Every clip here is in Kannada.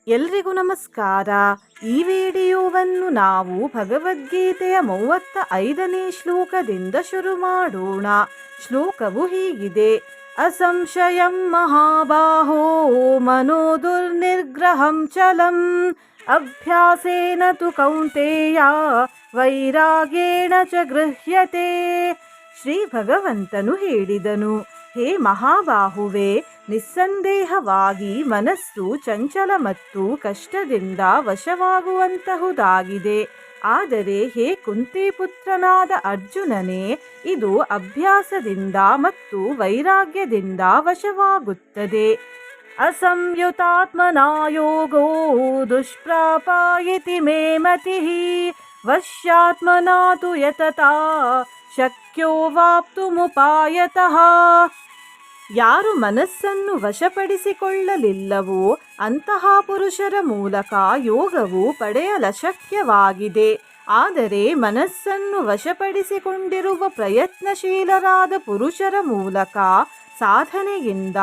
ಎಲ್ರಿಗೂ ನಮಸ್ಕಾರ. ಈ ವಿಡಿಯೋವನ್ನು ನಾವು ಭಗವದ್ಗೀತೆಯ 35ನೇ ಶ್ಲೋಕದಿಂದ ಶುರು ಮಾಡೋಣ. ಶ್ಲೋಕವು ಹೀಗಿದೆ: ಅಸಂಶಯಂ ಮಹಾಬಾಹೋ ಮನೋ ದುರ್ನಿಗ್ರಹಂ ಚಲಂ ಅಭ್ಯಾಸೇನ ತು ಕೌಂತೇಯ ವೈರಾಗ್ಯೇಣ ಚ ಗೃಹ್ಯತೆ. ಶ್ರೀ ಭಗವಂತನು ಹೇಳಿದನು, ಹೇ ಮಹಾಬಾಹುವೆ, ನಿಸ್ಸಂದೇಹವಾಗಿ ಮನಸ್ಸು ಚಂಚಲ ಮತ್ತು ಕಷ್ಟದಿಂದ ವಶವಾಗುವಂತಹುದಾಗಿದೆ. ಆದರೆ ಹೇ ಕುಂತಿಪುತ್ರನಾದ ಅರ್ಜುನನೇ, ಇದು ಅಭ್ಯಾಸದಿಂದ ಮತ್ತು ವೈರಾಗ್ಯದಿಂದ ವಶವಾಗುತ್ತದೆ. ಅಸಂಯುತಾತ್ಮನಾ ಯೋಗೋ ದುಷ್ಪ್ರಾಪ ಇತಿ ಮೇ ಮತಿಃ ವಶ್ಯಾತ್ಮನಾ ತು ಯತತಾ ಶಕ್ಯೋ ವಾಪ್ತುಮುಪಾಯತಃ. ಯಾರು ಮನಸ್ಸನ್ನು ವಶಪಡಿಸಿಕೊಳ್ಳಲಿಲ್ಲವೋ ಅಂತಹ ಪುರುಷರ ಮೂಲಕ ಯೋಗವು ಪಡೆಯಲಶಕ್ಯವಾಗಿದೆ. ಆದರೆ ಮನಸ್ಸನ್ನು ವಶಪಡಿಸಿಕೊಂಡಿರುವ ಪ್ರಯತ್ನಶೀಲರಾದ ಪುರುಷರ ಮೂಲಕ ಸಾಧನೆಯಿಂದ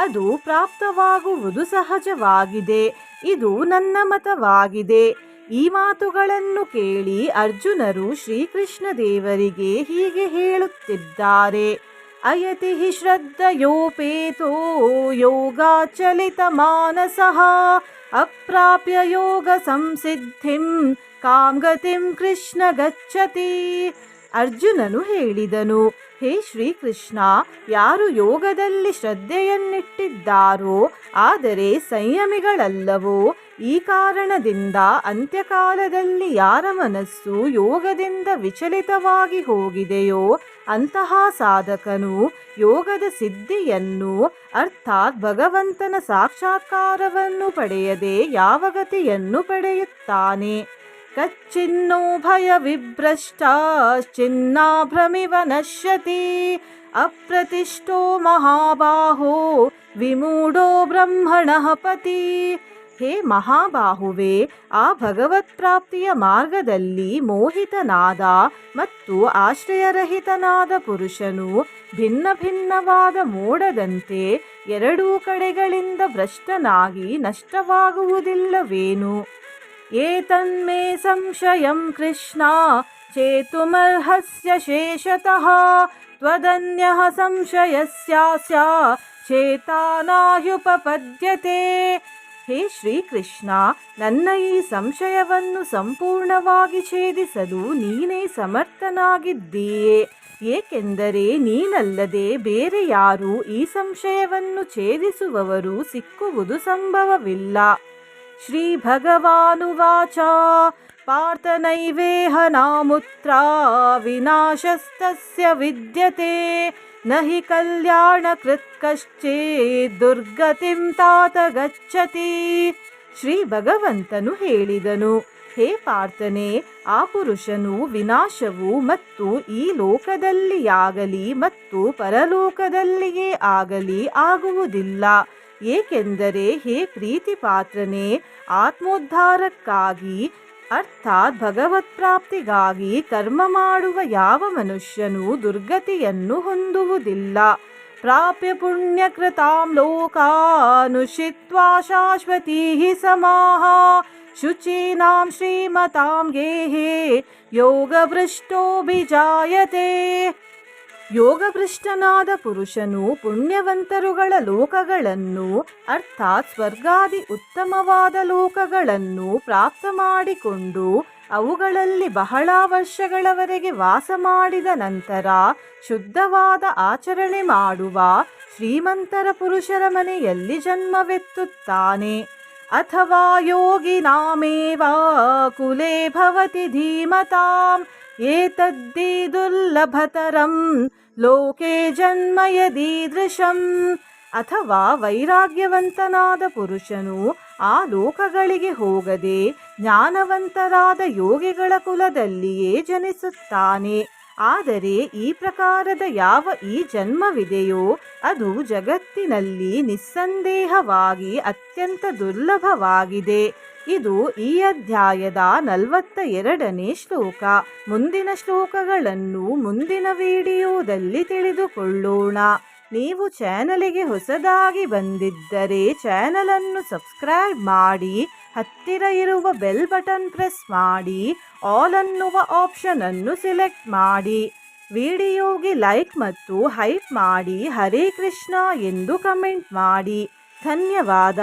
ಅದು ಪ್ರಾಪ್ತವಾಗುವುದು ಸಹಜವಾಗಿದೆ. ಇದು ನನ್ನ ಮತವಾಗಿದೆ. ಈ ಮಾತುಗಳನ್ನು ಕೇಳಿ ಅರ್ಜುನರು ಶ್ರೀಕೃಷ್ಣ ದೇವರಿಗೆ ಹೀಗೆ ಹೇಳುತ್ತಿದ್ದಾರೆ: ಅಯತಿ ಹಿ ಶ್ರದ್ಧಯೋಪೇತೋ ಯೋಗಾಚಲಿತ ಮಾನಸಃ ಅಪ್ರಾಪ್ಯ ಯೋಗ ಸಂಸಿದ್ಧಿಂ ಕಾಂಗತಿಂ ಕೃಷ್ಣ ಗಚ್ಚತಿ. ಅರ್ಜುನನು ಹೇಳಿದನು, ಹೇ ಶ್ರೀಕೃಷ್ಣ, ಯಾರು ಯೋಗದಲ್ಲಿ ಶ್ರದ್ಧೆಯನ್ನಿಟ್ಟಿದ್ದಾರೋ ಆದರೆ ಸಂಯಮಿಗಳಲ್ಲವೋ, ಈ ಕಾರಣದಿಂದ ಅಂತ್ಯಕಾಲದಲ್ಲಿ ಯಾರ ಮನಸ್ಸು ಯೋಗದಿಂದ ವಿಚಲಿತವಾಗಿ ಹೋಗಿದೆಯೋ ಅಂತಹ ಸಾಧಕನು ಯೋಗದ ಸಿದ್ಧಿಯನ್ನು ಅರ್ಥಾತ್ ಭಗವಂತನ ಸಾಕ್ಷಾತ್ಕಾರವನ್ನು ಪಡೆಯದೆ ಯಾವ ಗತಿಯನ್ನು ಪಡೆಯುತ್ತಾನೆ. ಕಚ್ಚಿನ್ನೋ ಭಯ ವಿಭ್ರಷ್ಟ ಚಿನ್ನಾಭ್ರಮಿವ ನಶ್ಯತಿ ಅಪ್ರತಿಷ್ಠೋ ಮಹಾಬಾಹೋ ವಿಮೂಢೋ ಬ್ರಹ್ಮಣಃ ಪತಿ. ಹೇ ಮಹಾಬಾಹುವೆ, ಆ ಭಗವತ್ ಪ್ರಾಪ್ತಿಯ ಮಾರ್ಗದಲ್ಲಿ ಮೋಹಿತನಾದ ಮತ್ತು ಆಶ್ರಯರಹಿತನಾದ ಪುರುಷನು ಭಿನ್ನ ಭಿನ್ನವಾದ ಮೋಡದಂತೆ ಎರಡೂ ಕಡೆಗಳಿಂದ ಭ್ರಷ್ಟನಾಗಿ ನಷ್ಟವಾಗುವುದಿಲ್ಲವೇನು? ಏತನ್ಮೇ ಸಂಶಯಂ ಕೃಷ್ಣ ಚೇತುಮರ್ಹಸ್ಯ ಶೇಷತಃ ತ್ವದನ್ಯಃ ಸಂಶಯಸ್ಯಾಸ್ಯ ಚೇತಾನಾಹ್ಯುಪಪದ್ಯತೆ. ಹೇ ಶ್ರೀಕೃಷ್ಣ, ನನ್ನ ಈ ಸಂಶಯವನ್ನು ಸಂಪೂರ್ಣವಾಗಿ ಛೇದಿಸಲು ನೀನೇ ಸಮರ್ಥನಾಗಿದ್ದೀಯೆ. ಏಕೆಂದರೆ ನೀನಲ್ಲದೆ ಬೇರೆ ಯಾರೂ ಈ ಸಂಶಯವನ್ನು ಛೇದಿಸುವವರು ಸಿಕ್ಕುವುದು ಸಂಭವವಿಲ್ಲ. ಶ್ರೀ ಭಗವಾನುವಾಚ: ಪಾರ್ಥ ನೈವೇಹ ನಾಮುತ್ರ ವಿನಾಶಸ್ತಸ್ಯ ವಿದ್ಯತೆ ನ ಹಿ ಕಲ್ಯಾಣಕೃತ್ ಕಶ್ಚಿತ್ ದುರ್ಗತಿಂ ತಾತ ಗಚ್ಚತಿ. ಶ್ರೀ ಭಗವಂತನು ಹೇಳಿದನು, ಹೇ ಪಾರ್ಥನೆ, ಆ ಪುರುಷನು ವಿನಾಶವು ಮತ್ತು ಈ ಲೋಕದಲ್ಲಿಯಾಗಲಿ ಮತ್ತು ಪರಲೋಕದಲ್ಲಿಯೇ ಆಗಲಿ ಆಗುವುದಿಲ್ಲ. ಏಕೆಂದರೆ ಹೇ ಪ್ರೀತಿಪಾತ್ರನೇ, ಆತ್ಮೋದ್ಧಾರಕ್ಕಾಗಿ ಅರ್ಥಾತ್ ಭಗವತ್ ಪ್ರಾಪ್ತಿಗಾಗಿ ಕರ್ಮ ಮಾಡುವ ಯಾವ ಮನುಷ್ಯನೂ ದುರ್ಗತಿಯನ್ನು ಹೊಂದುವುದಿಲ್ಲ. ಪ್ರಾಪ್ಯ ಪುಣ್ಯಕೃತಾಂ ಲೋಕಾನುಷಿತ್ವಾ ಶಾಶ್ವತೀಃ ಸಮಾಹ ಶುಚೀನಾಂ ಶ್ರೀಮತಾಂ ಗೇಹೇ ಯೋಗಭ್ರಷ್ಟೋಭಿಜಾಯತೆ. ಯೋಗಭ್ರಷ್ಟನಾದ ಪುರುಷನು ಪುಣ್ಯವಂತರುಗಳ ಲೋಕಗಳನ್ನು ಅರ್ಥಾತ್ ಸ್ವರ್ಗಾದಿ ಉತ್ತಮವಾದ ಲೋಕಗಳನ್ನು ಪ್ರಾಪ್ತ ಮಾಡಿಕೊಂಡು ಅವುಗಳಲ್ಲಿ ಬಹಳ ವರ್ಷಗಳವರೆಗೆ ವಾಸ ಮಾಡಿದ ನಂತರ ಶುದ್ಧವಾದ ಆಚರಣೆ ಮಾಡುವ ಶ್ರೀಮಂತರ ಪುರುಷರ ಮನೆಯಲ್ಲಿ ಜನ್ಮವೆತ್ತುತ್ತಾನೆ. ಅಥವಾ ಯೋಗಿನಾಮೇವ ಕುಲೇ ಭವತಿ ಧೀಮತಾಂ ಏತದ್ದಿ ದುರ್ಲಭತರಂ ಲೋಕೆ ಜನ್ಮ ಯದೀದೃಶಂ. ಅಥವಾ ವೈರಾಗ್ಯವಂತನಾದ ಪುರುಷನು ಆ ಲೋಕಗಳಿಗೆ ಹೋಗದೆ ಜ್ಞಾನವಂತರಾದ ಯೋಗಿಗಳ ಕುಲದಲ್ಲಿಯೇ ಜನಿಸುತ್ತಾನೆ. ಆದರೆ ಈ ಪ್ರಕಾರದ ಯಾವ ಈ ಜನ್ಮವಿದೆಯೋ ಅದು ಜಗತ್ತಿನಲ್ಲಿ ನಿಸ್ಸಂದೇಹವಾಗಿ ಅತ್ಯಂತ ದುರ್ಲಭವಾಗಿದೆ. ಇದು ಈ ಅಧ್ಯಾಯದ 42ನೇ ಶ್ಲೋಕ. ಮುಂದಿನ ಶ್ಲೋಕಗಳನ್ನು ಮುಂದಿನ ವಿಡಿಯೋದಲ್ಲಿ ತಿಳಿದುಕೊಳ್ಳೋಣ. ನೀವು ಚಾನಲಿಗೆ ಹೊಸದಾಗಿ ಬಂದಿದ್ದರೆ ಚಾನಲನ್ನು ಸಬ್ಸ್ಕ್ರೈಬ್ ಮಾಡಿ, ಹತ್ತಿರ ಇರುವ ಬೆಲ್ ಬಟನ್ ಪ್ರೆಸ್ ಮಾಡಿ, ಆಲ್ ಅನ್ನುವ ಆಪ್ಷನ್ ಅನ್ನು ಸೆಲೆಕ್ಟ್ ಮಾಡಿ. ವಿಡಿಯೋಗೆ ಲೈಕ್ ಮತ್ತು ಹೈಪ್ ಮಾಡಿ, ಹರೇ ಕೃಷ್ಣ ಎಂದು ಕಮೆಂಟ್ ಮಾಡಿ. ಧನ್ಯವಾದ.